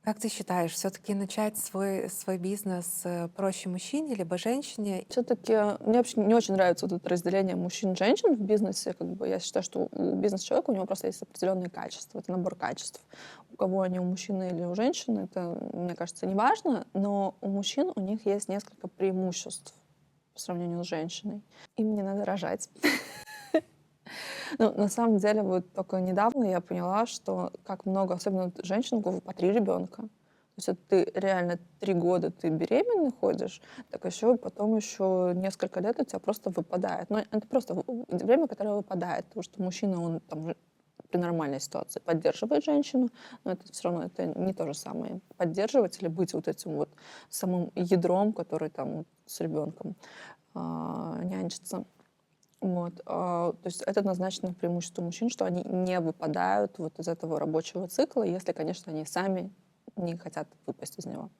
Как ты считаешь, все-таки начать свой бизнес проще мужчине либо женщине? Все-таки мне вообще не очень нравится вот это разделение мужчин и женщин в бизнесе. Как бы я считаю, что у бизнес-человека у него просто есть определенные качества, это набор качеств. У кого они, у мужчины или у женщины, это, мне кажется, не важно, но у мужчин у них есть несколько преимуществ по сравнению с женщиной. Им не надо рожать. Ну, на самом деле, вот только недавно я поняла, что как много, особенно вот женщин, у кого по 3 ребенка. То есть это ты реально 3 года ты беременный ходишь, так еще потом еще несколько лет у тебя просто выпадает. Но это просто время, которое выпадает, потому что мужчина, он там при нормальной ситуации поддерживает женщину, но это все равно это не то же самое. Поддерживать или быть вот этим вот самым ядром, который там вот с ребенком нянчится. Вот, то есть это однозначно преимущество мужчин, что они не выпадают вот из этого рабочего цикла, если, конечно, они сами не хотят выпасть из него.